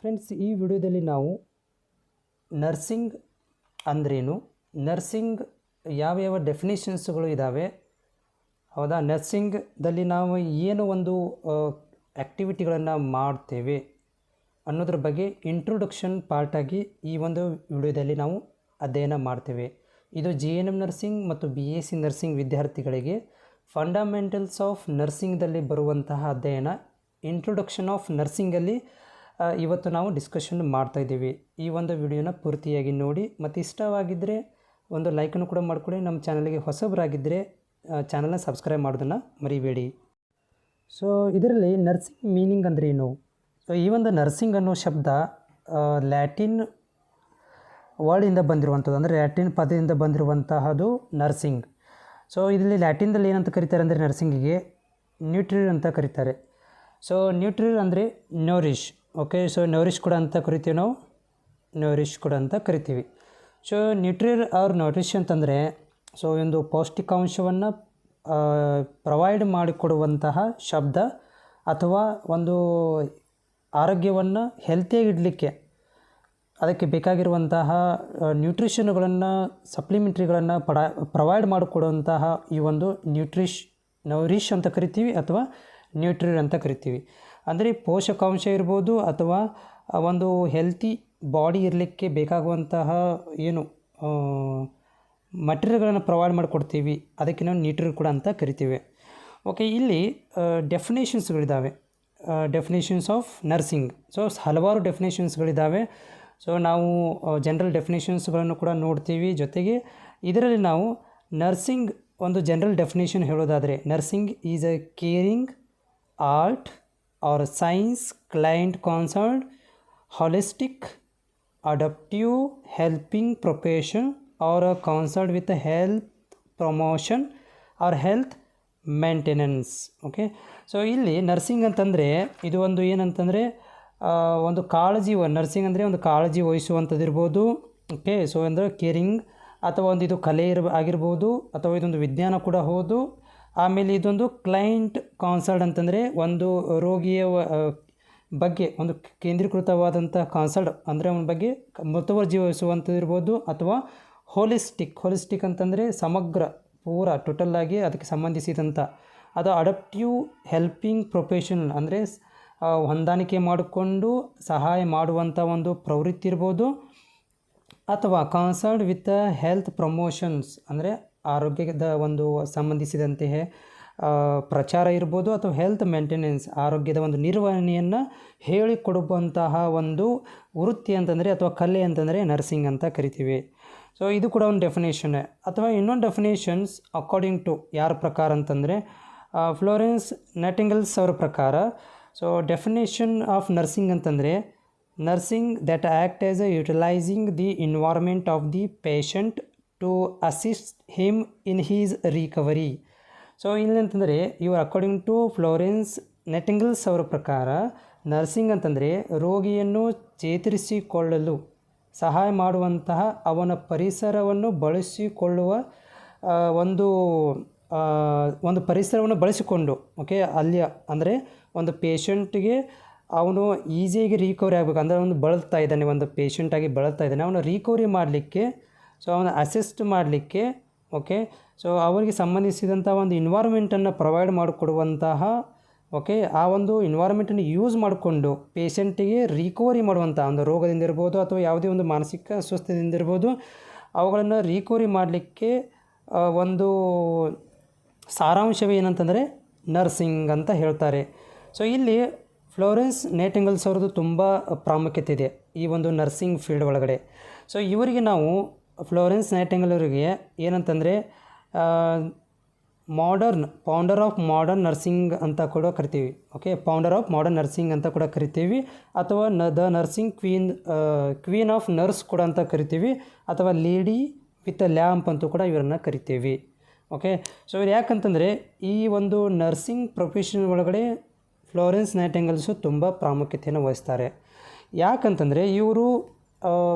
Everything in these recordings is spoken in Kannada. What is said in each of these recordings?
ಫ್ರೆಂಡ್ಸ್, ಈ ವಿಡಿಯೋದಲ್ಲಿ ನಾವು ನರ್ಸಿಂಗ್ ಅಂದ್ರೇನು, ನರ್ಸಿಂಗ್ ಯಾವ ಡೆಫಿನೇಷನ್ಸ್ಗಳು ಇದ್ದಾವೆ, ಹೌದಾ, ನರ್ಸಿಂಗ್ದಲ್ಲಿ ನಾವು ಏನು ಒಂದು ಆ್ಯಕ್ಟಿವಿಟಿಗಳನ್ನು ಮಾಡ್ತೇವೆ ಅನ್ನೋದ್ರ ಬಗ್ಗೆ ಇಂಟ್ರೊಡಕ್ಷನ್ ಪಾರ್ಟಾಗಿ ಈ ಒಂದು ವಿಡಿಯೋದಲ್ಲಿ ನಾವು ಅಧ್ಯಯನ ಮಾಡ್ತೇವೆ. ಇದು JNM ನರ್ಸಿಂಗ್ ಮತ್ತು BSc ನರ್ಸಿಂಗ್ ವಿದ್ಯಾರ್ಥಿಗಳಿಗೆ ಫಂಡಮೆಂಟಲ್ಸ್ ಆಫ್ ನರ್ಸಿಂಗ್ದಲ್ಲಿ ಬರುವಂತಹ ಅಧ್ಯಯನ ಇಂಟ್ರೊಡಕ್ಷನ್ ಆಫ್ ನರ್ಸಿಂಗಲ್ಲಿ ಇವತ್ತು ನಾವು ಡಿಸ್ಕಷನ್ ಮಾಡ್ತಾಯಿದ್ದೀವಿ. ಈ ಒಂದು ವಿಡಿಯೋನ ಪೂರ್ತಿಯಾಗಿ ನೋಡಿ ಮತ್ತು ಇಷ್ಟವಾಗಿದ್ದರೆ ಒಂದು ಲೈಕನ್ನು ಕೂಡ ಮಾಡಿಕೊಡಿ. ನಮ್ಮ ಚಾನಲ್ಗೆ ಹೊಸಬರಾಗಿದ್ದರೆ ಚಾನಲ್ನ ಸಬ್ಸ್ಕ್ರೈಬ್ ಮಾಡೋದನ್ನು ಮರಿಬೇಡಿ. ಸೊ ಇದರಲ್ಲಿ ನರ್ಸಿಂಗ್ ಮೀನಿಂಗ್ ಅಂದರೆ ಏನು? ಸೊ ಈ ಒಂದು ನರ್ಸಿಂಗ್ ಅನ್ನೋ ಶಬ್ದ ಲ್ಯಾಟಿನ್ ವರ್ಡಿಂದ ಬಂದಿರುವಂಥದ್ದು, ಅಂದರೆ ಲ್ಯಾಟಿನ್ ಪದದಿಂದ ಬಂದಿರುವಂತಹದ್ದು ನರ್ಸಿಂಗ್. ಸೊ ಇದರಲ್ಲಿ ಲ್ಯಾಟಿನ್ದಲ್ಲಿ ಏನಂತ ಕರೀತಾರೆ ಅಂದರೆ ನರ್ಸಿಂಗಿಗೆ ನ್ಯೂಟ್ರಿರ್ ಅಂತ ಕರೀತಾರೆ. ಸೊ ನ್ಯೂಟ್ರಿರ್ ಅಂದರೆ ನೋರಿಶ್. ಓಕೆ, ಸೊ ನೋರಿಶ್ ಕೂಡ ಅಂತ ಕರಿತೀವಿ ನಾವು, ನೋರಿಶ್ ಕೂಡ ಅಂತ ಕರಿತೀವಿ. ಸೊ ನ್ಯೂಟ್ರಿರ್ ಆರ್ ನೋರಿಶ್ ಅಂತಂದರೆ ಸೊ ಒಂದು ಪೌಷ್ಟಿಕಾಂಶವನ್ನು ಪ್ರೊವೈಡ್ ಮಾಡಿಕೊಡುವಂತಹ ಶಬ್ದ, ಅಥವಾ ಒಂದು ಆರೋಗ್ಯವನ್ನು ಹೆಲ್ತಿಯಾಗಿ ಇಡಲಿಕ್ಕೆ ಅದಕ್ಕೆ ಬೇಕಾಗಿರುವಂತಹ ನ್ಯೂಟ್ರಿಷನ್ಗಳನ್ನು, ಸಪ್ಲಿಮೆಂಟ್ರಿಗಳನ್ನು ಪ್ರೊವೈಡ್ ಮಾಡಿಕೊಡುವಂತಹ ಈ ಒಂದು ನೋರಿಶ್ ಅಂತ ಕರಿತೀವಿ ಅಥವಾ ನ್ಯೂಟ್ರಿರ್ ಅಂತ ಕರಿತೀವಿ. ಅಂದರೆ ಪೋಷಕಾಂಶ ಇರ್ಬೋದು ಅಥವಾ ಒಂದು ಹೆಲ್ತಿ ಬಾಡಿ ಇರಲಿಕ್ಕೆ ಬೇಕಾಗುವಂತಹ ಏನು ಮಟೀರಿಯಲ್ಗಳನ್ನು ಪ್ರೊವೈಡ್ ಮಾಡಿಕೊಡ್ತೀವಿ, ಅದಕ್ಕೆ ನಾವು ನ್ಯೂಟ್ರಿರ್ ಕೂಡ ಅಂತ ಕರಿತೀವಿ. ಓಕೆ, ಇಲ್ಲಿ ಡೆಫಿನೇಷನ್ಸ್ಗಳಿದ್ದಾವೆ, ಡೆಫಿನೇಷನ್ಸ್ ಆಫ್ ನರ್ಸಿಂಗ್. ಸೊ ಹಲವಾರು ಡೆಫಿನೇಷನ್ಸ್ಗಳಿದ್ದಾವೆ. ಸೊ ನಾವು ಜನರಲ್ ಡೆಫಿನೇಷನ್ಸ್ಗಳನ್ನು ಕೂಡ ನೋಡ್ತೀವಿ. ಜೊತೆಗೆ ಇದರಲ್ಲಿ ನಾವು ನರ್ಸಿಂಗ್ ಒಂದು ಜನರಲ್ ಡೆಫಿನೇಷನ್ ಹೇಳೋದಾದರೆ, nursing is a caring art or science client concerned holistic adaptive helping profession or concerned with health promotion or health maintenance. Okay, so ಇಲ್ಲಿ ನರ್ಸಿಂಗ್ ಅಂತಂದರೆ ಇದು ಒಂದು ಏನಂತಂದರೆ ಒಂದು ಕಾಳಜಿ, ನರ್ಸಿಂಗ್ ಅಂದರೆ ಒಂದು ಕಾಳಜಿ ವಹಿಸುವಂಥದ್ದು ಇರ್ಬೋದು. ಓಕೆ, ಸೊ ಅಂದರೆ ಕೇರಿಂಗ್ ಅಥವಾ ಒಂದು ಇದು ಕಲೆ ಆಗಿರ್ಬೋದು, ಅಥವಾ ಇದೊಂದು ವಿಜ್ಞಾನ ಕೂಡ ಹೌದು. ಆಮೇಲೆ ಇದೊಂದು ಕ್ಲೈಂಟ್ ಕಾನ್ಸರ್ಡ್ ಅಂತಂದರೆ ಒಂದು ರೋಗಿಯ ಬಗ್ಗೆ ಒಂದು ಕೇಂದ್ರೀಕೃತವಾದಂಥ ಕಾನ್ಸರ್ಟ್, ಅಂದರೆ ಅವನ ಬಗ್ಗೆ ಮುತುವರ್ಜಿ ವಹಿಸುವಂಥದ್ದು ಇರ್ಬೋದು. ಅಥವಾ ಹೋಲಿಸ್ಟಿಕ್ ಅಂತಂದರೆ ಸಮಗ್ರ, ಪೂರ ಟೋಟಲ್ಲಾಗಿ ಅದಕ್ಕೆ ಸಂಬಂಧಿಸಿದಂಥ, ಅದು ಅಡಪ್ಟಿವ್ ಹೆಲ್ಪಿಂಗ್ ಪ್ರೊಫೆಷನ್ ಅಂದರೆ ಹೊಂದಾಣಿಕೆ ಮಾಡಿಕೊಂಡು ಸಹಾಯ ಮಾಡುವಂಥ ಒಂದು ಪ್ರವೃತ್ತಿ ಇರ್ಬೋದು. ಅಥವಾ ಕಾನ್ಸರ್ಡ್ ವಿತ್ ಹೆಲ್ತ್ ಪ್ರಮೋಷನ್ಸ್ ಅಂದರೆ ಆರೋಗ್ಯದ ಒಂದು ಸಂಬಂಧಿಸಿದಂತೆ ಪ್ರಚಾರ ಇರ್ಬೋದು. ಅಥವಾ ಹೆಲ್ತ್ ಮೇಂಟೆನೆನ್ಸ್ ಆರೋಗ್ಯದ ಒಂದು ನಿರ್ವಹಣೆಯನ್ನು ಹೇಳಿಕೊಡುವಂತಹ ಒಂದು ವೃತ್ತಿ ಅಂತಂದರೆ ಅಥವಾ ಕಲೆ ಅಂತಂದರೆ ನರ್ಸಿಂಗ್ ಅಂತ ಕರಿತೀವಿ. ಸೊ ಇದು ಕೂಡ ಒಂದು ಡೆಫಿನೇಷನ್. ಅಥವಾ ಇನ್ನೊಂದು ಡೆಫಿನೇಷನ್ಸ್ ಅಕಾರ್ಡಿಂಗ್ ಟು ಯಾರ ಪ್ರಕಾರ ಅಂತಂದರೆ ಫ್ಲೋರೆನ್ಸ್ ನೈಟಿಂಗೇಲ್ ಅವರ ಪ್ರಕಾರ. ಸೊ ಡೆಫಿನೇಷನ್ ಆಫ್ ನರ್ಸಿಂಗ್ ಅಂತಂದರೆ nursing that act as a utilising the environment of the patient to assist him in his recovery. So ಇಲ್ಲಂತಂದರೆ ಇವರು ಅಕಾರ್ಡಿಂಗ್ ಟು ಫ್ಲೋರೆನ್ಸ್ ನೈಟಿಂಗೇಲ್ ಅವರ ಪ್ರಕಾರ ನರ್ಸಿಂಗ್ ಅಂತಂದರೆ ರೋಗಿಯನ್ನು ಚೇತರಿಸಿಕೊಳ್ಳಲು ಸಹಾಯ ಮಾಡುವಂತಹ ಅವನ ಪರಿಸರವನ್ನು ಬಳಸಿಕೊಳ್ಳುವ ಒಂದು ಪರಿಸರವನ್ನು ಬಳಸಿಕೊಂಡು, ಓಕೆ, ಅಲ್ಲಿ ಅಂದರೆ ಒಂದು ಪೇಷಂಟ್ಗೆ ಅವನು ಈಸಿಯಾಗಿ ರಿಕವರಿ ಆಗಬೇಕು, ಅಂದರೆ ಅವನು ಬಳಲ್ತಾ ಇದ್ದಾನೆ, ಒಂದು ಪೇಷಂಟಾಗಿ ಬಳಲ್ತಾ ಇದ್ದಾನೆ, ಅವನು ರಿಕವರಿ ಮಾಡಲಿಕ್ಕೆ, ಸೊ ಅವನ ಅಸಿಸ್ಟ್ ಮಾಡಲಿಕ್ಕೆ, ಓಕೆ, ಸೊ ಅವರಿಗೆ ಸಂಬಂಧಿಸಿದಂಥ ಒಂದು ಇನ್ವಾರ್ಮೆಂಟನ್ನು ಪ್ರೊವೈಡ್ ಮಾಡಿಕೊಡುವಂತಹ, ಓಕೆ, ಆ ಒಂದು ಇನ್ವಾರ್ಮೆಂಟನ್ನು ಯೂಸ್ ಮಾಡಿಕೊಂಡು ಪೇಷಂಟಿಗೆ ರಿಕವರಿ ಮಾಡುವಂಥ ಒಂದು ರೋಗದಿಂದ ಇರ್ಬೋದು ಅಥವಾ ಯಾವುದೇ ಒಂದು ಮಾನಸಿಕ ಅಸ್ವಸ್ಥದಿಂದ ಇರ್ಬೋದು, ಅವುಗಳನ್ನು ರಿಕವರಿ ಮಾಡಲಿಕ್ಕೆ ಒಂದು ಸಾರಾಂಶವೇ ಏನಂತಂದರೆ ನರ್ಸಿಂಗ್ ಅಂತ ಹೇಳ್ತಾರೆ. ಸೊ ಇಲ್ಲಿ ಫ್ಲೋರೆನ್ಸ್ ನೈಟಿಂಗೇಲ್ ಅವ್ರದ್ದು ತುಂಬ ಪ್ರಾಮುಖ್ಯತೆ ಇದೆ ಈ ಒಂದು ನರ್ಸಿಂಗ್ ಫೀಲ್ಡ್ ಒಳಗಡೆ. ಸೊ ಇವರಿಗೆ ನಾವು ಫ್ಲೋರೆನ್ಸ್ ನೈಟಿಂಗೇಲ್ ಅವರಿಗೆ ಏನಂತಂದರೆ ಫೌಂಡರ್ ಆಫ್ ಮಾಡರ್ನ್ ನರ್ಸಿಂಗ್ ಅಂತ ಕೂಡ ಕರಿತೀವಿ. Okay, founder of modern nursing ಅಂತ ಕೂಡ ಕರಿತೀವಿ. ಅಥವಾ the nursing queen of nurse ಕೂಡ ಅಂತ ಕರಿತೀವಿ. ಅಥವಾ ಲೇಡಿ ವಿತ್ ಅ ಲ್ಯಾಂಪ್ ಅಂತೂ ಕೂಡ ಇವರನ್ನು ಕರಿತೀವಿ. ಓಕೆ, ಸೊ ಇವ್ರು ಯಾಕಂತಂದರೆ ಈ ಒಂದು ನರ್ಸಿಂಗ್ ಪ್ರೊಫೆಷನ್ ಒಳಗಡೆ ಫ್ಲೋರೆನ್ಸ್ ನೈಟಿಂಗೇಲ್ಸು ತುಂಬ ಪ್ರಾಮುಖ್ಯತೆಯನ್ನು ವಹಿಸ್ತಾರೆ. ಯಾಕಂತಂದರೆ ಇವರು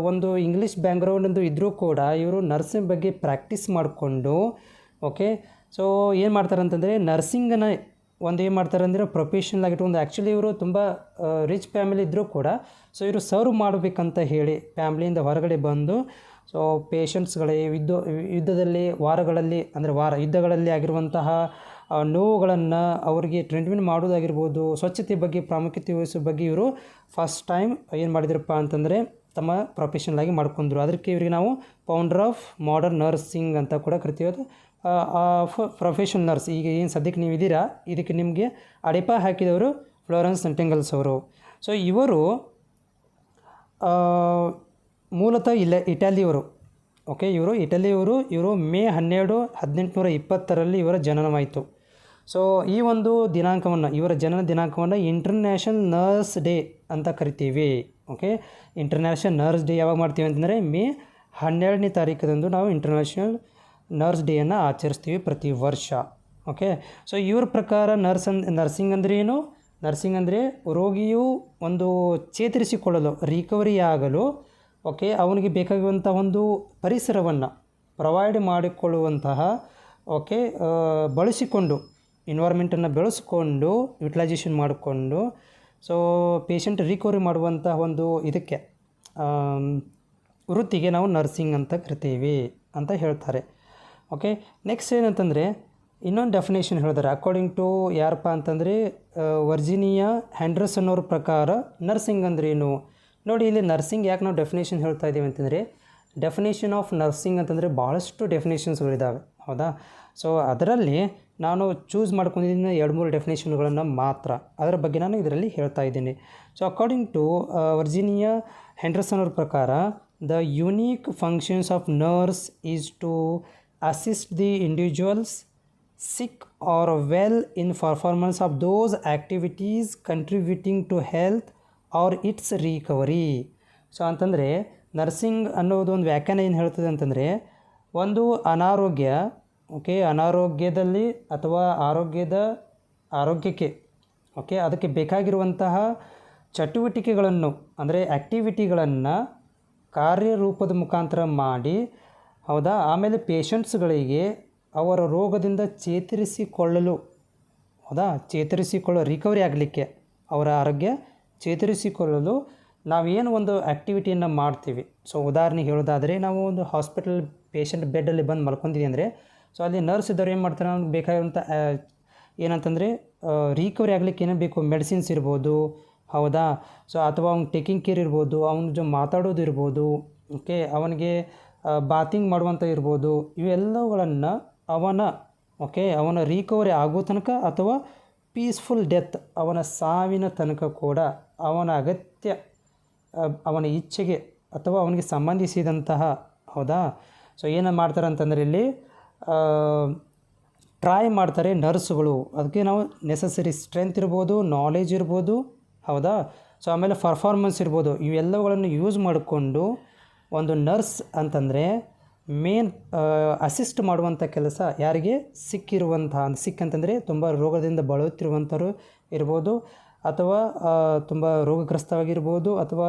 ಒಂದು ಇಂಗ್ಲೀಷ್ ಬ್ಯಾಕ್ಗ್ರೌಂಡಿಂದು ಇದ್ದರೂ ಕೂಡ ಇವರು ನರ್ಸಿಂಗ್ ಬಗ್ಗೆ ಪ್ರಾಕ್ಟೀಸ್ ಮಾಡಿಕೊಂಡು, ಓಕೆ, ಸೊ ಏನು ಮಾಡ್ತಾರೆ ಅಂತಂದರೆ ನರ್ಸಿಂಗನ್ನು ಒಂದು ಏನು ಮಾಡ್ತಾರೆ ಅಂದರೆ ಪ್ರೊಫೆಷ್ನಲ್ ಆಗಿಟ್ಟು ಒಂದು ಆ್ಯಕ್ಚುಲಿ ಇವರು ತುಂಬ ರಿಚ್ ಫ್ಯಾಮಿಲಿ ಇದ್ದರೂ ಕೂಡ ಸೊ ಇವರು ಸರ್ವ್ ಮಾಡಬೇಕಂತ ಹೇಳಿ ಫ್ಯಾಮ್ಲಿಯಿಂದ ಹೊರಗಡೆ ಬಂದು ಸೊ ಪೇಷಂಟ್ಸ್ಗಳಿಗೆ ಯುದ್ಧದಲ್ಲಿ ಯುದ್ಧಗಳಲ್ಲಿ ಆಗಿರುವಂತಹ ನೋವುಗಳನ್ನು ಅವರಿಗೆ ಟ್ರೀಟ್ಮೆಂಟ್ ಮಾಡೋದಾಗಿರ್ಬೋದು, ಸ್ವಚ್ಛತೆ ಬಗ್ಗೆ ಪ್ರಾಮುಖ್ಯತೆ ವಹಿಸೋ ಬಗ್ಗೆ ಇವರು ಫಸ್ಟ್ ಟೈಮ್ ಏನು ಮಾಡಿದ್ರಪ್ಪ ಅಂತಂದರೆ ತಮ್ಮ ಪ್ರೊಫೆಷನಲ್ ಆಗಿ ಮಾಡ್ಕೊಂಡ್ರು. ಅದಕ್ಕೆ ಇವರಿಗೆ ನಾವು ಫೌಂಡರ್ ಆಫ್ ಮಾಡರ್ನ್ ನರ್ಸಿಂಗ್ ಅಂತ ಕೂಡ ಕರಿತೀವಿ. ಅದು ಪ್ರೊಫೆಷನಲ್ ನರ್ಸ್. ಈಗ ಏನು ಸದ್ಯಕ್ಕೆ ನೀವು ಇದ್ದೀರಾ, ಇದಕ್ಕೆ ನಿಮಗೆ ಅಡಿಪ ಹಾಕಿದವರು ಫ್ಲೋರೆನ್ಸ್ ನೈಟಿಂಗೇಲ್ ಅವರು. ಸೊ ಇವರು ಮೂಲತಃ ಇಟಲಿಯವರು. ಓಕೆ, ಇವರು ಮೇ 12, 1820 ಇವರ ಜನನವಾಯಿತು. ಸೊ ಈ ಒಂದು ದಿನಾಂಕವನ್ನು, ಇವರ ಜನನ ದಿನಾಂಕವನ್ನು ಇಂಟರ್ನ್ಯಾಷನಲ್ ನರ್ಸ್ ಡೇ ಅಂತ ಕರಿತೀವಿ. ಓಕೆ, ಇಂಟರ್ನ್ಯಾಷನಲ್ ನರ್ಸ್ ಡೇ ಯಾವಾಗ ಮಾಡ್ತೀವಿ ಅಂತಂದರೆ ಮೇ 12ನೇ ತಾರೀಕದಂದು ನಾವು ಇಂಟರ್ನ್ಯಾಷನಲ್ ನರ್ಸ್ ಡೇಯನ್ನು ಆಚರಿಸ್ತೀವಿ ಪ್ರತಿ ವರ್ಷ. ಓಕೆ, ಸೊ ಇವ್ರ ಪ್ರಕಾರ ನರ್ಸಿಂಗ್ ಅಂದರೆ ಏನು? ನರ್ಸಿಂಗ್ ಅಂದರೆ ರೋಗಿಯು ಒಂದು ಚೇತರಿಸಿಕೊಳ್ಳಲು, ರಿಕವರಿ ಆಗಲು, ಓಕೆ, ಅವನಿಗೆ ಬೇಕಾಗುವಂಥ ಒಂದು ಪರಿಸರವನ್ನು ಪ್ರೊವೈಡ್ ಮಾಡಿಕೊಳ್ಳುವಂತಹ, ಓಕೆ, ಬಳಸಿಕೊಂಡು ಎನ್ವೈರ್ಮೆಂಟನ್ನು ಬೆಳೆಸ್ಕೊಂಡು ಯುಟಿಲೈಸೇಷನ್ ಮಾಡಿಕೊಂಡು ಸೊ ಪೇಷಂಟ್ ರಿಕವರಿ ಮಾಡುವಂಥ ಒಂದು ಇದಕ್ಕೆ ವೃತ್ತಿಗೆ ನಾವು ನರ್ಸಿಂಗ್ ಅಂತ ಕರಿತೀವಿ ಅಂತ ಹೇಳ್ತಾರೆ. ಓಕೆ, ನೆಕ್ಸ್ಟ್ ಏನಂತಂದರೆ ಇನ್ನೊಂದು ಡೆಫಿನೇಷನ್ ಹೇಳಿದ್ದಾರೆ. ಅಕಾರ್ಡಿಂಗ್ ಟು ಯಾರಪ್ಪ ಅಂತಂದರೆ ವರ್ಜಿನಿಯಾ ಹೆಂಡರ್ಸನ್ ಅವ್ರ ಪ್ರಕಾರ ನರ್ಸಿಂಗ್ ಅಂದ್ರೇನು ನೋಡಿ. ಇಲ್ಲಿ ನರ್ಸಿಂಗ್ ಯಾಕೆ ನಾವು ಡೆಫಿನೇಷನ್ ಹೇಳ್ತಾ ಇದ್ದೀವಿ ಅಂತಂದರೆ, ಡೆಫಿನೇಷನ್ ಆಫ್ ನರ್ಸಿಂಗ್ ಅಂತಂದರೆ ಭಾಳಷ್ಟು ಡೆಫಿನೇಷನ್ಸ್ಗಳಿದ್ದಾವೆ, ಹೌದಾ. ಸೊ ಅದರಲ್ಲಿ ನಾನು ಚೂಸ್ ಮಾಡ್ಕೊಂಡಿದ್ದೀನಿ 2-3 ಡೆಫಿನೇಷನ್ಗಳನ್ನು ಮಾತ್ರ. ಅದರ ಬಗ್ಗೆ ನಾನು ಇದರಲ್ಲಿ ಹೇಳ್ತಾ ಇದ್ದೀನಿ. So according to Virginia Henderson ಅವ್ರ ಪ್ರಕಾರ the unique functions of nurse is to assist the individuals sick or well in performance of those activities contributing to health or its recovery. So ಅಂತಂದರೆ ನರ್ಸಿಂಗ್ ಅನ್ನೋದು ಒಂದು ವ್ಯಾಖ್ಯಾನ ಏನು ಹೇಳ್ತದೆ ಅಂತಂದರೆ, ಒಂದು ಅನಾರೋಗ್ಯ, ಓಕೆ, ಅನಾರೋಗ್ಯದಲ್ಲಿ ಅಥವಾ ಆರೋಗ್ಯಕ್ಕೆ, ಓಕೆ, ಅದಕ್ಕೆ ಬೇಕಾಗಿರುವಂತಹ ಚಟುವಟಿಕೆಗಳನ್ನು ಅಂದರೆ ಆ್ಯಕ್ಟಿವಿಟಿಗಳನ್ನು ಕಾರ್ಯರೂಪದ ಮುಖಾಂತರ ಮಾಡಿ, ಹೌದಾ, ಆಮೇಲೆ ಪೇಷಂಟ್ಸ್ಗಳಿಗೆ ಅವರ ರೋಗದಿಂದ ಚೇತರಿಸಿಕೊಳ್ಳಲು, ಹೌದಾ, ರಿಕವರಿ ಆಗಲಿಕ್ಕೆ, ಅವರ ಆರೋಗ್ಯ ಚೇತರಿಸಿಕೊಳ್ಳಲು ನಾವೇನು ಒಂದು ಆ್ಯಕ್ಟಿವಿಟಿಯನ್ನು ಮಾಡ್ತೀವಿ. ಸೊ ಉದಾಹರಣೆಗೆ ಹೇಳೋದಾದರೆ, ನಾವು ಒಂದು ಹಾಸ್ಪಿಟಲ್ ಪೇಷಂಟ್ ಬೆಡ್ಡಲ್ಲಿ ಬಂದು ಮಲ್ಕೊಂಡಿದ್ದೀವಿ ಅಂದರೆ, ಸೊ ಅಲ್ಲಿ ನರ್ಸ್ ಇದ್ದವ್ರು ಏನು ಮಾಡ್ತಾರೆ, ಅವ್ನಿಗೆ ಬೇಕಾಗಿರುವಂಥ ಏನಂತಂದರೆ ರಿಕವರಿ ಆಗಲಿಕ್ಕೆ ಏನೇನು ಬೇಕು, ಮೆಡಿಸಿನ್ಸ್ ಇರ್ಬೋದು, ಹೌದಾ. ಸೊ ಅಥವಾ ಅವ್ನು ಟೇಕಿಂಗ್ ಕೇರ್ ಇರ್ಬೋದು, ಅವ್ನ ಮಾತಾಡೋದು ಇರ್ಬೋದು, ಓಕೆ, ಅವನಿಗೆ ಬಾತಿಂಗ್ ಮಾಡುವಂಥ ಇರ್ಬೋದು, ಇವೆಲ್ಲವುಗಳನ್ನು ಅವನ ರಿಕವರಿ ಆಗೋ ತನಕ ಅಥವಾ ಪೀಸ್ಫುಲ್ ಡೆತ್, ಅವನ ಸಾವಿನ ತನಕ ಕೂಡ ಅವನ ಅಗತ್ಯ, ಅವನ ಇಚ್ಛೆಗೆ ಅಥವಾ ಅವನಿಗೆ ಸಂಬಂಧಿಸಿದಂತಹ, ಹೌದಾ. ಸೊ ಏನು ಮಾಡ್ತಾರೆ ಅಂತಂದರೆ ಇಲ್ಲಿ ಟ್ರೈ ಮಾಡ್ತಾರೆ ನರ್ಸುಗಳು. ಅದಕ್ಕೆ ನಾವು ನೆಸಸರಿ ಸ್ಟ್ರೆಂತ್ ಇರ್ಬೋದು, ನಾಲೆಜ್ ಇರ್ಬೋದು, ಹೌದಾ. ಸೊ ಆಮೇಲೆ ಪರ್ಫಾರ್ಮೆನ್ಸ್ ಇರ್ಬೋದು, ಇವೆಲ್ಲವುಗಳನ್ನು ಯೂಸ್ ಮಾಡಿಕೊಂಡು ಒಂದು ನರ್ಸ್ ಅಂತಂದರೆ ಮೇನ್ ಅಸಿಸ್ಟ್ ಮಾಡುವಂಥ ಕೆಲಸ ಯಾರಿಗೆ, ಸಿಕ್ ಅಂತಂದರೆ ತುಂಬ ರೋಗದಿಂದ ಬಳಲುತ್ತಿರುವಂಥವ್ರು ಇರ್ಬೋದು, ಅಥವಾ ತುಂಬ ರೋಗಗ್ರಸ್ತವಾಗಿರ್ಬೋದು, ಅಥವಾ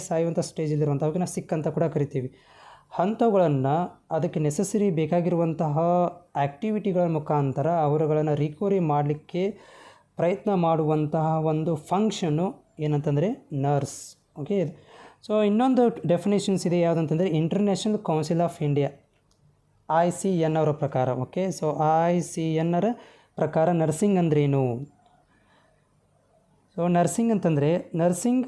ಸಾಯುವಂಥ ಸ್ಟೇಜಲ್ಲಿರುವಂಥವ್ರಿಗೆ ನಾವು ಸಿಕ್ ಅಂತ ಕೂಡ ಕರಿತೀವಿ. ಅಂಥವುಗಳನ್ನು ಅದಕ್ಕೆ ನೆಸಸರಿ ಬೇಕಾಗಿರುವಂತಹ ಆ್ಯಕ್ಟಿವಿಟಿಗಳ ಮುಖಾಂತರ ಅವರುಗಳನ್ನು ರಿಕವರಿ ಮಾಡಲಿಕ್ಕೆ ಪ್ರಯತ್ನ ಮಾಡುವಂತಹ ಒಂದು ಫಂಕ್ಷನ್ನು ಏನಂತಂದರೆ ನರ್ಸ್. ಓಕೆ, ಸೊ ಇನ್ನೊಂದು ಡೆಫಿನೇಷನ್ಸ್ ಇದೆ, ಯಾವುದಂತಂದರೆ international council of India, ICN ಅವರ ಪ್ರಕಾರ. ಓಕೆ, ಸೊ ICN ಪ್ರಕಾರ ನರ್ಸಿಂಗ್ ಅಂದ್ರೇನು? ಸೊ ನರ್ಸಿಂಗ್ ಅಂತಂದರೆ, nursing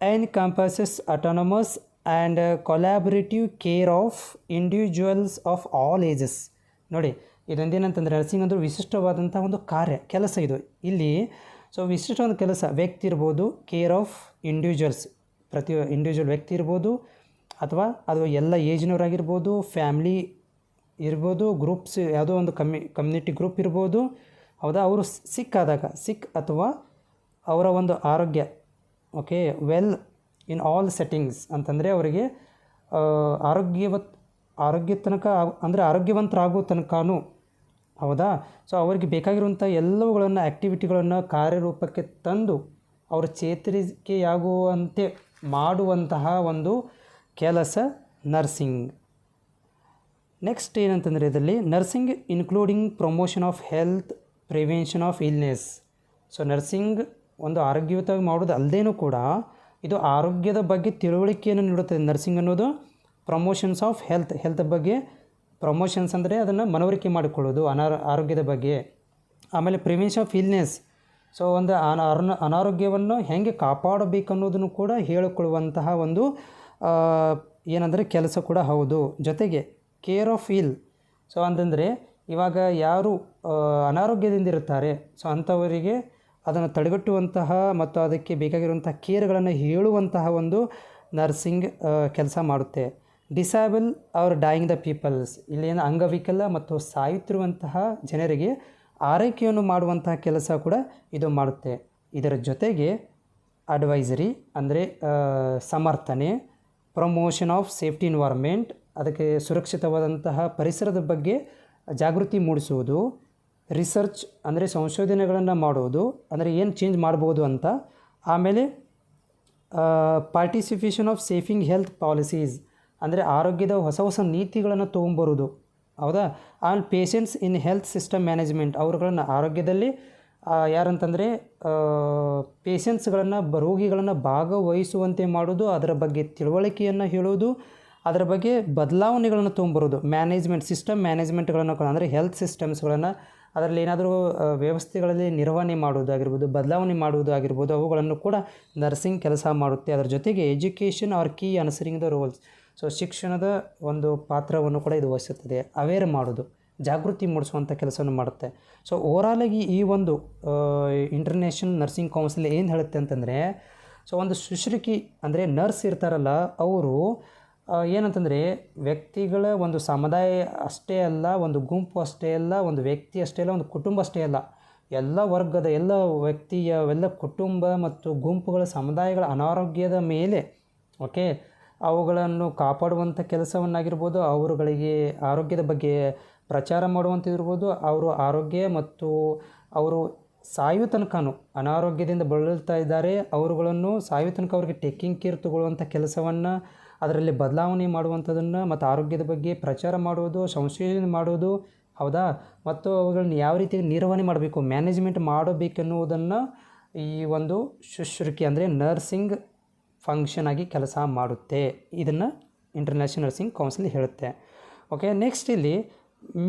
encompasses autonomous and collaborative care of individuals of all ages. ನೋಡಿ, ಇದೊಂದೇನಂತಂದರೆ ನರ್ಸಿಂಗ್ ಅಂದರೆ ವಿಶಿಷ್ಟವಾದಂಥ ಒಂದು ಕೆಲಸ ಇದು. ಇಲ್ಲಿ ಸೊ ವಿಶಿಷ್ಟ ಒಂದು ಕೆಲಸ, ವ್ಯಕ್ತಿ ಇರ್ಬೋದು, ಕೇರ್ ಆಫ್ ಇಂಡಿವಿಜುವಲ್ಸ್, ಪ್ರತಿ ಇಂಡಿವಿಜುವಲ್ ವ್ಯಕ್ತಿ ಇರ್ಬೋದು, ಅಥವಾ ಅದು ಎಲ್ಲ ಏಜ್ನವರಾಗಿರ್ಬೋದು, ಫ್ಯಾಮ್ಲಿ ಇರ್ಬೋದು, ಗ್ರೂಪ್ಸ್, ಯಾವುದೋ ಒಂದು ಕಮ್ಯುನಿಟಿ ಗ್ರೂಪ್ ಇರ್ಬೋದು, ಹೌದಾ. ಅವರು ಸಿಕ್ ಅಥವಾ ಅವರ ಒಂದು ಆರೋಗ್ಯ, okay, well in all settings ಅಂತಂದರೆ ಅವರಿಗೆ ಆರೋಗ್ಯವಂತರಾಗೋ ತನಕನೂ, ಹೌದಾ. ಸೊ ಅವರಿಗೆ ಬೇಕಾಗಿರುವಂಥ ಎಲ್ಲವುಗಳನ್ನು ಆ್ಯಕ್ಟಿವಿಟಿಗಳನ್ನು ಕಾರ್ಯರೂಪಕ್ಕೆ ತಂದು ಅವರು ಚೇತರಿಕೆಯಾಗುವಂತೆ ಮಾಡುವಂತಹ ಒಂದು ಕೆಲಸ ನರ್ಸಿಂಗ್. ನೆಕ್ಸ್ಟ್ ಏನಂತಂದರೆ ಇದರಲ್ಲಿ nursing including promotion of health prevention of illness. So nursing ಒಂದು ಆರೋಗ್ಯಯುತವಾಗಿ ಮಾಡೋದು ಅಲ್ಲದೇನೂ ಕೂಡ ಇದು ಆರೋಗ್ಯದ ಬಗ್ಗೆ ತಿಳುವಳಿಕೆಯನ್ನು ನೀಡುತ್ತದೆ. ನರ್ಸಿಂಗ್ ಅನ್ನೋದು ಪ್ರಮೋಷನ್ಸ್ ಆಫ್ ಹೆಲ್ತ್ ಬಗ್ಗೆ ಪ್ರಮೋಷನ್ಸ್ ಅಂದರೆ ಅದನ್ನು ಮನವರಿಕೆ ಮಾಡಿಕೊಳ್ಳೋದು ಆರೋಗ್ಯದ ಬಗ್ಗೆ. ಆಮೇಲೆ ಪ್ರಿವೆನ್ಷನ್ ಆಫ್ ಇಲ್ನೆಸ್, ಸೊ ಒಂದು ಅನಾರೋಗ್ಯವನ್ನು ಹೇಗೆ ಕಾಪಾಡಬೇಕು ಅನ್ನೋದನ್ನು ಕೂಡ ಹೇಳಿಕೊಳ್ಳುವಂತಹ ಒಂದು ಏನಂದರೆ ಕೆಲಸ ಕೂಡ ಹೌದು. ಜೊತೆಗೆ ಕೇರ್ ಆಫ್ ಇಲ್, ಸೊ ಅಂತಂದರೆ ಇವಾಗ ಯಾರು ಅನಾರೋಗ್ಯದಿಂದ ಇರುತ್ತಾರೆ, ಸೊ ಅಂಥವರಿಗೆ ಅದನ್ನು ತಡೆಗಟ್ಟುವಂತಹ ಮತ್ತು ಅದಕ್ಕೆ ಬೇಕಾಗಿರುವಂಥ ಕೇರ್ಗಳನ್ನು ಹೇಳುವಂತಹ ಒಂದು ನರ್ಸಿಂಗ್ ಕೆಲಸ ಮಾಡುತ್ತೆ. Disable or dying the peoples, ಇಲ್ಲೇನು ಅಂಗವಿಕಲ ಮತ್ತು ಸಾಯುತ್ತಿರುವಂತಹ ಜನರಿಗೆ ಆರೈಕೆಯನ್ನು ಮಾಡುವಂತಹ ಕೆಲಸ ಕೂಡ ಇದು ಮಾಡುತ್ತೆ. ಇದರ ಜೊತೆಗೆ ಅಡ್ವೈಸರಿ ಅಂದರೆ ಸಮರ್ಥನೆ, ಪ್ರಮೋಷನ್ ಆಫ್ ಸೇಫ್ಟಿ ಎನ್ವೈರ್ಮೆಂಟ್, ಅದಕ್ಕೆ ಸುರಕ್ಷಿತವಾದಂತಹ ಪರಿಸರದ ಬಗ್ಗೆ ಜಾಗೃತಿ ಮೂಡಿಸುವುದು, ರಿಸರ್ಚ್ ಅಂದರೆ ಸಂಶೋಧನೆಗಳನ್ನು ಮಾಡುವುದು, ಅಂದರೆ ಏನು ಚೇಂಜ್ ಮಾಡ್ಬೋದು ಅಂತ. ಆಮೇಲೆ participation of shaping health policies, ಅಂದರೆ ಆರೋಗ್ಯದ ಹೊಸ ಹೊಸ ನೀತಿಗಳನ್ನು ತೊಗೊಂಬರೋದು, ಹೌದಾ. ಆಮೇಲೆ patients in health system management, ಅವ್ರುಗಳನ್ನು ಆರೋಗ್ಯದಲ್ಲಿ ಯಾರಂತಂದರೆ ಪೇಷಂಟ್ಸ್ಗಳನ್ನು ರೋಗಿಗಳನ್ನು ಭಾಗವಹಿಸುವಂತೆ ಮಾಡೋದು, ಅದರ ಬಗ್ಗೆ ತಿಳುವಳಿಕೆಯನ್ನು ಹೇಳೋದು, ಅದರ ಬಗ್ಗೆ ಬದಲಾವಣೆಗಳನ್ನು ತೊಗೊಂಬರೋದು, ಮ್ಯಾನೇಜ್ಮೆಂಟ್ ಸಿಸ್ಟಮ್ ಮ್ಯಾನೇಜ್ಮೆಂಟ್ಗಳನ್ನು ಅಂದರೆ ಹೆಲ್ತ್ ಸಿಸ್ಟಮ್ಸ್ಗಳನ್ನು ಅದರಲ್ಲಿ ಏನಾದರೂ ವ್ಯವಸ್ಥೆಗಳಲ್ಲಿ ನಿರ್ವಹಣೆ ಮಾಡುವುದಾಗಿರ್ಬೋದು, ಬದಲಾವಣೆ ಮಾಡುವುದಾಗಿರ್ಬೋದು, ಅವುಗಳನ್ನು ಕೂಡ ನರ್ಸಿಂಗ್ ಕೆಲಸ ಮಾಡುತ್ತೆ. ಅದರ ಜೊತೆಗೆ education are key answering the roles, so ಶಿಕ್ಷಣದ ಒಂದು ಪಾತ್ರವನ್ನು ಕೂಡ ಇದು ವಹಿಸುತ್ತದೆ. ಅವೇರ್ ಮಾಡೋದು, ಜಾಗೃತಿ ಮೂಡಿಸುವಂಥ ಕೆಲಸವನ್ನು ಮಾಡುತ್ತೆ. ಸೊ ಓವರಾಲಾಗಿ ಈ ಒಂದು ಇಂಟರ್ನ್ಯಾಷನಲ್ ನರ್ಸಿಂಗ್ ಕೌನ್ಸಿಲ್ ಏನು ಹೇಳುತ್ತೆ ಅಂತಂದರೆ, ಸೊ ಒಂದು ಶುಶ್ರೂಷಕಿ ಅಂದರೆ ನರ್ಸ್ ಇರ್ತಾರಲ್ಲ, ಅವರು ಏನಂತಂದರೆ ವ್ಯಕ್ತಿಗಳ ಒಂದು ಸಮುದಾಯ ಅಷ್ಟೇ ಅಲ್ಲ, ಒಂದು ಗುಂಪು ಅಷ್ಟೇ ಅಲ್ಲ, ಒಂದು ವ್ಯಕ್ತಿ ಅಷ್ಟೇ ಅಲ್ಲ, ಒಂದು ಕುಟುಂಬ ಅಷ್ಟೇ ಅಲ್ಲ, ಎಲ್ಲ ವರ್ಗದ ಎಲ್ಲ ವ್ಯಕ್ತಿಯ ಎಲ್ಲ ಕುಟುಂಬ ಮತ್ತು ಗುಂಪುಗಳ ಸಮುದಾಯಗಳ ಅನಾರೋಗ್ಯದ ಮೇಲೆ ಅವುಗಳನ್ನು ಕಾಪಾಡುವಂಥ ಕೆಲಸವನ್ನಾಗಿರ್ಬೋದು, ಅವರುಗಳಿಗೆ ಆರೋಗ್ಯದ ಬಗ್ಗೆ ಪ್ರಚಾರ ಮಾಡುವಂಥದ್ದಿರ್ಬೋದು, ಅವರು ಆರೋಗ್ಯ ಮತ್ತು ಅವರು ಸಾಯುವ ತನಕನೂ ಅನಾರೋಗ್ಯದಿಂದ ಬಳಲ್ತಾ ಇದ್ದಾರೆ, ಅವರುಗಳನ್ನು ಸಾಯುವ ತನಕ ಅವ್ರಿಗೆ ಟೇಕಿಂಗ್ ಕೇರ್ ತಗೊಳ್ಳುವಂಥ ಕೆಲಸವನ್ನು, ಅದರಲ್ಲಿ ಬದಲಾವಣೆ ಮಾಡುವಂಥದ್ದನ್ನು ಮತ್ತು ಆರೋಗ್ಯದ ಬಗ್ಗೆ ಪ್ರಚಾರ ಮಾಡುವುದು, ಸಂಶೋಧನೆ ಮಾಡುವುದು, ಹೌದಾ, ಮತ್ತು ಅವುಗಳನ್ನ ಯಾವ ರೀತಿ ನಿರ್ವಹಣೆ ಮಾಡಬೇಕು, ಮ್ಯಾನೇಜ್ಮೆಂಟ್ ಮಾಡಬೇಕೆನ್ನುವುದನ್ನು ಈ ಒಂದು ಶುಶ್ರೂಷಕಿ ಅಂದರೆ ನರ್ಸಿಂಗ್ ಫಂಕ್ಷನ್ ಆಗಿ ಕೆಲಸ ಮಾಡುತ್ತೆ. ಇದನ್ನು ಇಂಟರ್ನ್ಯಾಷನಲ್ ನರ್ಸಿಂಗ್ ಕೌನ್ಸಿಲ್ ಹೇಳುತ್ತೆ. ನೆಕ್ಸ್ಟ್ ಇಲ್ಲಿ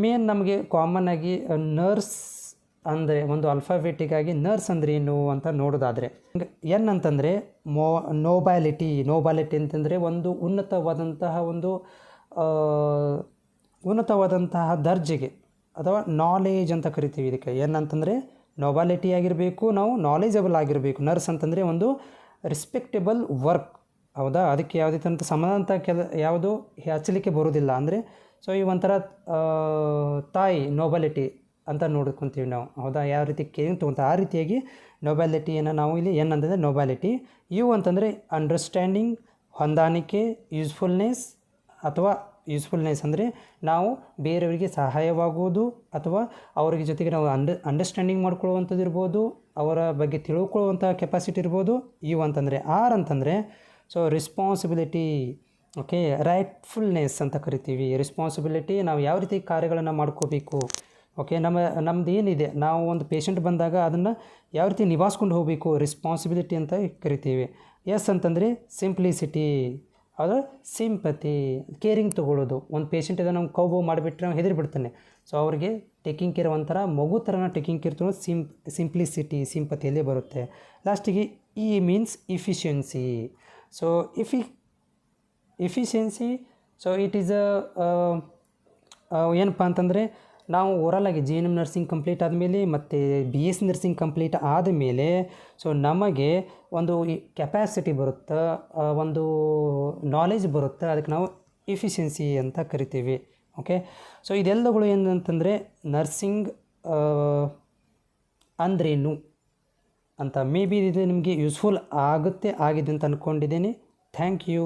ಮೇನ್ ನಮಗೆ ಕಾಮನ್ ಆಗಿ ನರ್ಸ್ ಅಂದರೆ ಒಂದು ಅಲ್ಫಾಬೆಟಿಕ್ಕಾಗಿ ನರ್ಸ್ ಅಂದರೆ ಏನು ಅಂತ ನೋಡೋದಾದರೆ, ಎನ್ ಅಂತಂದರೆ ನೋಬ್ಯಾಲಿಟಿ ಅಂತಂದರೆ ಒಂದು ಉನ್ನತವಾದಂತಹ ದರ್ಜೆಗೆ ಅಥವಾ ನಾಲೇಜ್ ಅಂತ ಕರಿತೀವಿ. ಇದಕ್ಕೆ ಎನ್ ಅಂತಂದರೆ ನೋಬ್ಯಾಲಿಟಿ ಆಗಿರಬೇಕು, ನಾವು ನಾಲೇಜಬಲ್ ಆಗಿರಬೇಕು. ನರ್ಸ್ ಅಂತಂದರೆ ಒಂದು ರೆಸ್ಪೆಕ್ಟೇಬಲ್ ವರ್ಕ್, ಹೌದಾ, ಅದಕ್ಕೆ ಯಾವುದೇ ಥರ ಸಮಾನಂತ ಯಾವುದು ಹಚ್ಚಲಿಕ್ಕೆ ಬರೋದಿಲ್ಲ. ಅಂದರೆ ಸೊ ಈ ಒಂಥರ ತಾಯಿ ನೋಬಾಲಿಟಿ ಅಂತ ನೋಡ್ಕೊತೀವಿ ನಾವು, ಹೌದಾ, ಯಾವ ರೀತಿ ಕೇರಿಂಗ್ ತೊಗೊಂತ ಆ ರೀತಿಯಾಗಿ ನೋಬ್ಯಾಲಿಟಿಯನ್ನು ನಾವು ಇಲ್ಲಿ ಎನ್ ಅಂತಂದರೆ ನೋಬ್ಯಾಲಿಟಿ. ಯು ಅಂತಂದರೆ ಅಂಡರ್ಸ್ಟ್ಯಾಂಡಿಂಗ್, ಹೊಂದಾಣಿಕೆ, ಯೂಸ್ಫುಲ್ನೆಸ್ ಅಂದರೆ ನಾವು ಬೇರೆಯವರಿಗೆ ಸಹಾಯವಾಗುವುದು ಅಥವಾ ಅವರಿಗೆ ಜೊತೆಗೆ ನಾವು ಅಂಡರ್ಸ್ಟ್ಯಾಂಡಿಂಗ್ ಮಾಡ್ಕೊಳ್ಳುವಂಥದ್ದು ಇರ್ಬೋದು, ಅವರ ಬಗ್ಗೆ ತಿಳ್ಕೊಳ್ಳುವಂಥ ಕೆಪಾಸಿಟಿ ಇರ್ಬೋದು. ಯು ಅಂತಂದರೆ ಆರ್ ಅಂತಂದರೆ ಸೊ ರೆಸ್ಪಾನ್ಸಿಬಿಲಿಟಿ, ರೈಟ್ಫುಲ್ನೆಸ್ ಅಂತ ಕರಿತೀವಿ. ರೆಸ್ಪಾನ್ಸಿಬಿಲಿಟಿ, ನಾವು ಯಾವ ರೀತಿ ಕಾರ್ಯಗಳನ್ನು ಮಾಡ್ಕೋಬೇಕು, ನಮ್ಮದು ಏನಿದೆ, ನಾವು ಒಂದು ಪೇಷಂಟ್ ಬಂದಾಗ ಅದನ್ನು ಯಾವ ರೀತಿ ನಿಭಾಯಿಸ್ಕೊಂಡು ಹೋಗಬೇಕು, ರೆಸ್ಪಾನ್ಸಿಬಿಲಿಟಿ ಅಂತ ಕರಿತೀವಿ. ಎಸ್ ಅಂತಂದರೆ ಸಿಂಪ್ಲಿಸಿಟಿ, ಅದು ಸಿಂಪತಿ, ಕೇರಿಂಗ್ ತೊಗೊಳ್ಳೋದು. ಒಂದು ಪೇಷಂಟ್ ಇದನ್ನು ನಾವು ಕೌಬೋ ಮಾಡಿಬಿಟ್ರೆ ನಾವು ಹೆದರಿಬಿಡ್ತಾನೆ, ಸೊ ಅವ್ರಿಗೆ ಟೇಕಿಂಗ್ ಕೇರ್ ಒಂಥರ ಮಗು ಥರನ ಟೇಕಿಂಗ್ ಕೇರ್ ತೊಗೊಳ್ಳೋದು ಸಿಂಪ್ಲಿಸಿಟಿ, ಸಿಂಪತಿಯಲ್ಲೇ ಬರುತ್ತೆ. ಲಾಸ್ಟಿಗೆ E means efficiency. So efficiency, so it is ಏನಪ್ಪ ಅಂತಂದರೆ, ನಾವು ಓವರಾಲಾಗಿ GNM ನರ್ಸಿಂಗ್ ಕಂಪ್ಲೀಟ್ ಆದಮೇಲೆ ಮತ್ತು BSc ನರ್ಸಿಂಗ್ ಕಂಪ್ಲೀಟ್ ಆದಮೇಲೆ ಸೊ ನಮಗೆ ಒಂದು ಕೆಪಾಸಿಟಿ ಬರುತ್ತೆ, ಒಂದು ನಾಲೆಜ್ ಬರುತ್ತೆ, ಅದಕ್ಕೆ ನಾವು ಇಫಿಷಿಯನ್ಸಿ ಅಂತ ಕರಿತೀವಿ. ಸೊ ಇದೆಲ್ಲಗಳು ಏನಂತಂದರೆ ನರ್ಸಿಂಗ್ ಅಂದ್ರೇನು ಅಂತ. ಮೇ ಬಿ ಇದು ನಿಮಗೆ ಯೂಸ್ಫುಲ್ ಆಗಿದೆ ಅಂತ ಅಂದ್ಕೊಂಡಿದ್ದೀನಿ. Thank you.